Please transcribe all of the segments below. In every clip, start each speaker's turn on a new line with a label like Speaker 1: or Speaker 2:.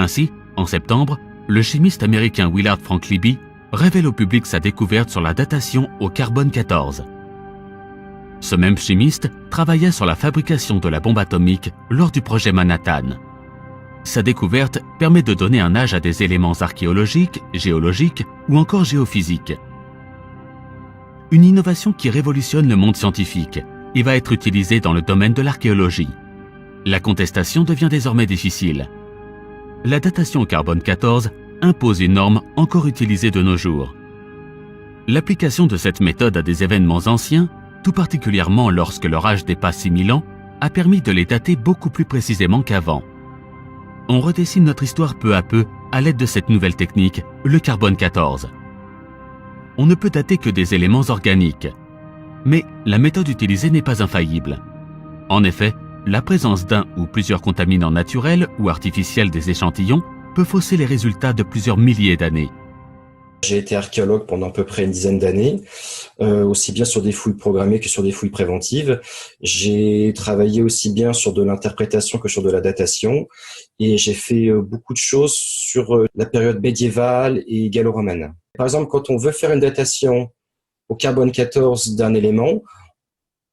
Speaker 1: Ainsi, en septembre, le chimiste américain Willard Frank Libby révèle au public sa découverte sur la datation au carbone 14. Ce même chimiste travaillait sur la fabrication de la bombe atomique lors du projet Manhattan. Sa découverte permet de donner un âge à des éléments archéologiques, géologiques ou encore géophysiques. Une innovation qui révolutionne le monde scientifique et va être utilisée dans le domaine de l'archéologie. La contestation devient désormais difficile. La datation au carbone 14 impose une norme encore utilisée de nos jours. L'application de cette méthode à des événements anciens, tout particulièrement lorsque leur âge dépasse 6000 ans, a permis de les dater beaucoup plus précisément qu'avant. On redessine notre histoire peu à peu à l'aide de cette nouvelle technique, le carbone 14. On ne peut dater que des éléments organiques. Mais la méthode utilisée n'est pas infaillible. En effet, la présence d'un ou plusieurs contaminants naturels ou artificiels des échantillons peut fausser les résultats de plusieurs milliers d'années.
Speaker 2: J'ai été archéologue pendant à peu près une dizaine d'années, aussi bien sur des fouilles programmées que sur des fouilles préventives. J'ai travaillé aussi bien sur de l'interprétation que sur de la datation, et j'ai fait beaucoup de choses sur la période médiévale et gallo-romaine. Par exemple, quand on veut faire une datation au carbone 14 d'un élément,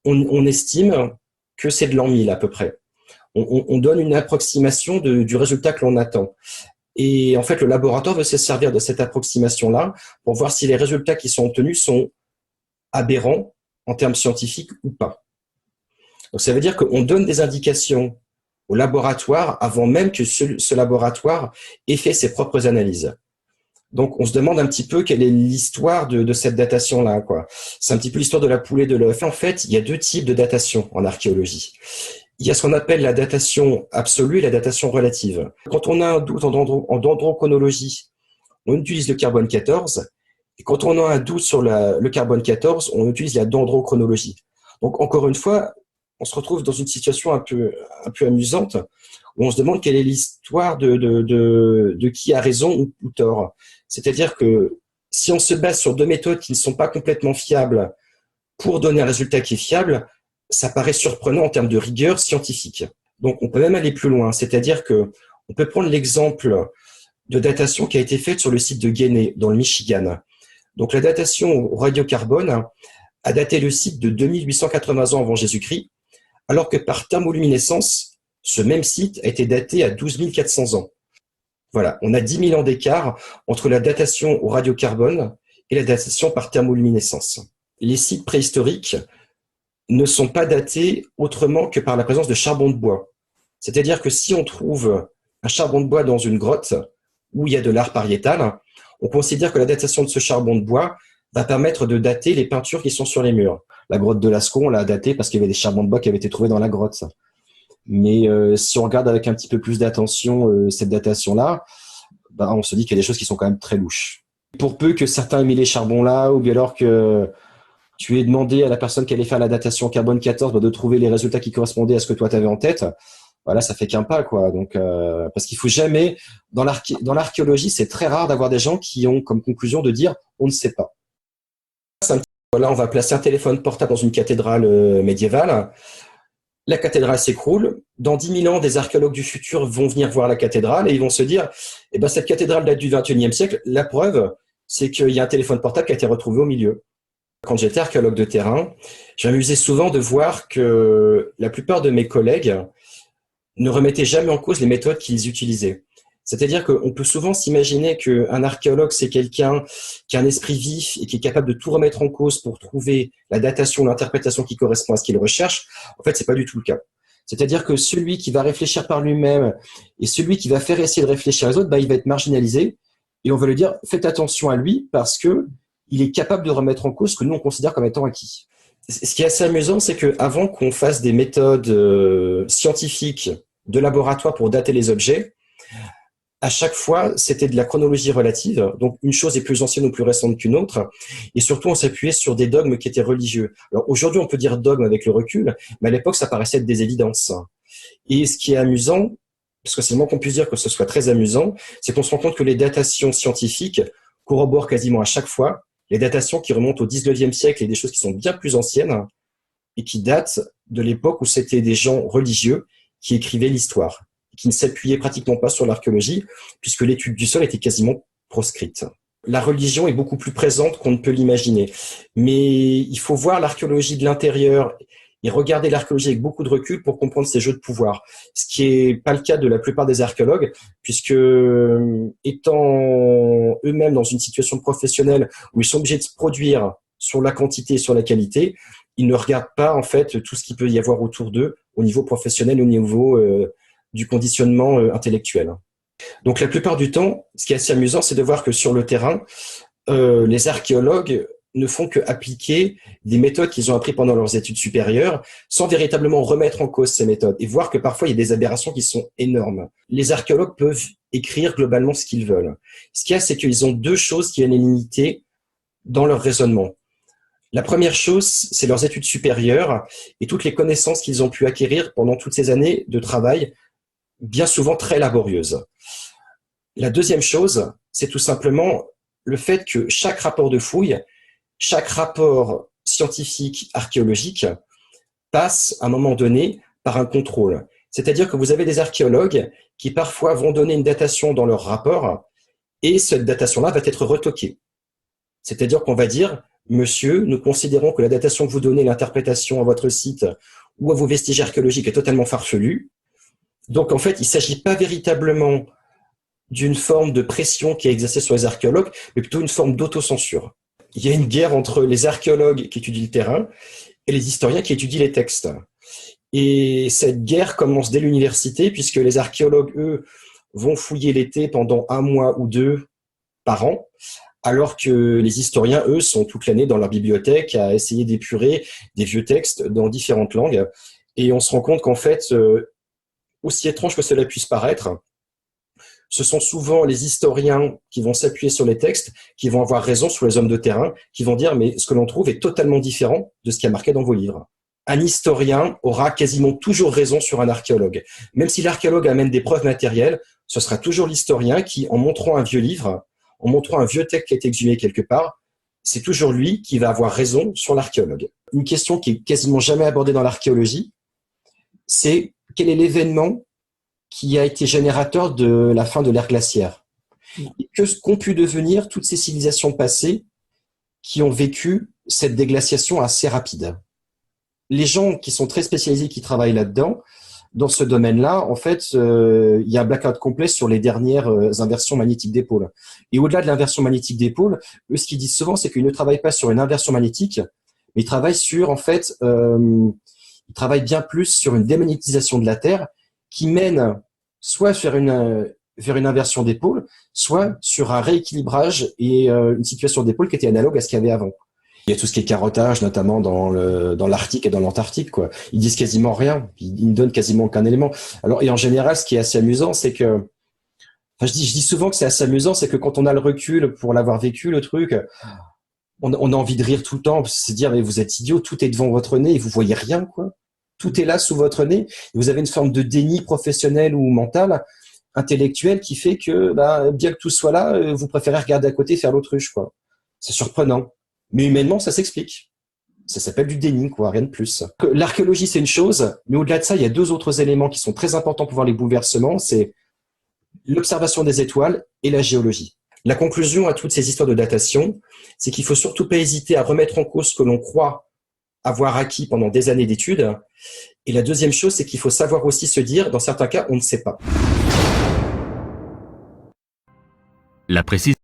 Speaker 2: on estime que c'est de l'an 1000 à peu près. On donne une approximation du résultat que l'on attend. Et en fait, le laboratoire veut se servir de cette approximation-là pour voir si les résultats qui sont obtenus sont aberrants en termes scientifiques ou pas. Donc, ça veut dire qu'on donne des indications au laboratoire avant même que ce laboratoire ait fait ses propres analyses. Donc, on se demande un petit peu quelle est l'histoire de cette datation-là, quoi. C'est un petit peu l'histoire de la poule et de l'œuf. En fait, il y a deux types de datation en archéologie. Il y a ce qu'on appelle la datation absolue et la datation relative. Quand on a un doute en dendrochronologie, on utilise le carbone 14. Et quand on a un doute sur le carbone 14, on utilise la dendrochronologie. Donc, encore une fois, on se retrouve dans une situation un peu amusante où on se demande quelle est l'histoire de qui a raison ou tort. C'est-à-dire que si on se base sur deux méthodes qui ne sont pas complètement fiables pour donner un résultat qui est fiable, ça paraît surprenant en termes de rigueur scientifique. Donc, on peut même aller plus loin. C'est-à-dire que on peut prendre l'exemple de datation qui a été faite sur le site de Guinée, dans le Michigan. Donc, la datation au radiocarbone a daté le site de 2880 ans avant Jésus-Christ, alors que par thermoluminescence, ce même site a été daté à 12 400 ans. Voilà, on a 10 000 ans d'écart entre la datation au radiocarbone et la datation par thermoluminescence. Les sites préhistoriques ne sont pas datés autrement que par la présence de charbon de bois. C'est-à-dire que si on trouve un charbon de bois dans une grotte où il y a de l'art pariétal, on considère que la datation de ce charbon de bois va permettre de dater les peintures qui sont sur les murs. La grotte de Lascaux, on l'a datée parce qu'il y avait des charbons de bois qui avaient été trouvés dans la grotte. Mais si on regarde avec un petit peu plus d'attention cette datation-là, on se dit qu'il y a des choses qui sont quand même très louches. Pour peu que certains aient mis les charbons-là, ou bien alors que tu aies demandé à la personne qui allait faire la datation carbone 14 de trouver les résultats qui correspondaient à ce que toi tu avais en tête, voilà, ça fait qu'un pas, quoi. Donc, parce qu'il faut jamais, dans l'archéologie, c'est très rare d'avoir des gens qui ont comme conclusion de dire on ne sait pas. Voilà, on va placer un téléphone portable dans une cathédrale médiévale. La cathédrale s'écroule. Dans 10 000 ans, des archéologues du futur vont venir voir la cathédrale et ils vont se dire, cette cathédrale date du XXIe siècle. La preuve, c'est qu'il y a un téléphone portable qui a été retrouvé au milieu. Quand j'étais archéologue de terrain, je m'amusais souvent de voir que la plupart de mes collègues ne remettaient jamais en cause les méthodes qu'ils utilisaient. C'est-à-dire qu'on peut souvent s'imaginer qu'un archéologue, c'est quelqu'un qui a un esprit vif et qui est capable de tout remettre en cause pour trouver la datation, l'interprétation qui correspond à ce qu'il recherche. En fait, c'est pas du tout le cas. C'est-à-dire que celui qui va réfléchir par lui-même et celui qui va faire essayer de réfléchir les autres, il va être marginalisé et on va lui dire faites attention à lui parce que il est capable de remettre en cause ce que nous on considère comme étant acquis. Ce qui est assez amusant, c'est qu'avant qu'on fasse des méthodes scientifiques de laboratoire pour dater les objets, à chaque fois, c'était de la chronologie relative. Donc, une chose est plus ancienne ou plus récente qu'une autre. Et surtout, on s'appuyait sur des dogmes qui étaient religieux. Alors, aujourd'hui, on peut dire dogme avec le recul, mais à l'époque, ça paraissait être des évidences. Et ce qui est amusant, parce que c'est le moins qu'on puisse dire que ce soit très amusant, c'est qu'on se rend compte que les datations scientifiques corroborent quasiment à chaque fois les datations qui remontent au 19e siècle et des choses qui sont bien plus anciennes et qui datent de l'époque où c'était des gens religieux qui écrivaient l'histoire, qui ne s'appuyait pratiquement pas sur l'archéologie, puisque l'étude du sol était quasiment proscrite. La religion est beaucoup plus présente qu'on ne peut l'imaginer. Mais il faut voir l'archéologie de l'intérieur et regarder l'archéologie avec beaucoup de recul pour comprendre ces jeux de pouvoir. Ce qui n'est pas le cas de la plupart des archéologues, puisque étant eux-mêmes dans une situation professionnelle où ils sont obligés de se produire sur la quantité et sur la qualité, ils ne regardent pas en fait tout ce qu'il peut y avoir autour d'eux au niveau professionnel, au niveau du conditionnement intellectuel. Donc la plupart du temps, ce qui est assez amusant, c'est de voir que sur le terrain, les archéologues ne font qu'appliquer des méthodes qu'ils ont apprises pendant leurs études supérieures sans véritablement remettre en cause ces méthodes et voir que parfois il y a des aberrations qui sont énormes. Les archéologues peuvent écrire globalement ce qu'ils veulent. Ce qu'il y a, c'est qu'ils ont deux choses qui viennent les limiter dans leur raisonnement. La première chose, c'est leurs études supérieures et toutes les connaissances qu'ils ont pu acquérir pendant toutes ces années de travail, bien souvent très laborieuses. La deuxième chose, c'est tout simplement le fait que chaque rapport de fouille, chaque rapport scientifique, archéologique, passe à un moment donné par un contrôle. C'est-à-dire que vous avez des archéologues qui parfois vont donner une datation dans leur rapport et cette datation-là va être retoquée. C'est-à-dire qu'on va dire, monsieur, nous considérons que la datation que vous donnez, l'interprétation à votre site ou à vos vestiges archéologiques est totalement farfelue. Donc en fait, il ne s'agit pas véritablement d'une forme de pression qui est exercée sur les archéologues, mais plutôt une forme d'autocensure. Il y a une guerre entre les archéologues qui étudient le terrain et les historiens qui étudient les textes. Et cette guerre commence dès l'université, puisque les archéologues, eux, vont fouiller l'été pendant 1 mois ou 2 par an, alors que les historiens, eux, sont toute l'année dans leur bibliothèque à essayer d'épurer des vieux textes dans différentes langues. Et on se rend compte qu'en fait, aussi étrange que cela puisse paraître, ce sont souvent les historiens qui vont s'appuyer sur les textes, qui vont avoir raison sur les hommes de terrain, qui vont dire mais ce que l'on trouve est totalement différent de ce qui est marqué dans vos livres. Un historien aura quasiment toujours raison sur un archéologue. Même si l'archéologue amène des preuves matérielles, ce sera toujours l'historien qui, en montrant un vieux livre, en montrant un vieux texte qui a été exhumé quelque part, c'est toujours lui qui va avoir raison sur l'archéologue. Une question qui est quasiment jamais abordée dans l'archéologie, c'est quel est l'événement qui a été générateur de la fin de l'ère glaciaire. Et qu'ont pu devenir toutes ces civilisations passées qui ont vécu cette déglaciation assez rapide. Les gens qui sont très spécialisés, qui travaillent là-dedans, dans ce domaine-là, en fait, il y a un blackout complet sur les dernières inversions magnétiques des pôles. Et au-delà de l'inversion magnétique des pôles, eux, ce qu'ils disent souvent, c'est qu'ils ne travaillent pas sur une inversion magnétique, mais ils travaillent sur, en fait, ils travaillent bien plus sur une démagnétisation de la Terre qui mène soit vers une inversion des pôles, soit sur un rééquilibrage et une situation des pôles qui était analogue à ce qu'il y avait avant. Il y a tout ce qui est carottage, notamment dans l'Arctique et dans l'Antarctique, quoi. Ils disent quasiment rien. Ils ne donnent quasiment aucun élément. Alors, et en général, ce qui est assez amusant, c'est que, enfin, je dis souvent que c'est assez amusant, c'est que quand on a le recul pour l'avoir vécu, le truc, on a envie de rire tout le temps, c'est dire, mais vous êtes idiot, tout est devant votre nez et vous voyez rien, quoi. Tout est là sous votre nez. Et vous avez une forme de déni professionnel ou mental, intellectuel, qui fait que, bien que tout soit là, vous préférez regarder à côté et faire l'autruche, quoi. C'est surprenant. Mais humainement, ça s'explique. Ça s'appelle du déni, quoi, rien de plus. L'archéologie, c'est une chose, mais au-delà de ça, il y a 2 autres éléments qui sont très importants pour voir les bouleversements, c'est l'observation des étoiles et la géologie. La conclusion à toutes ces histoires de datation, c'est qu'il faut surtout pas hésiter à remettre en cause ce que l'on croit avoir acquis pendant des années d'études. Et la deuxième chose, c'est qu'il faut savoir aussi se dire, dans certains cas, on ne sait pas.
Speaker 1: La précision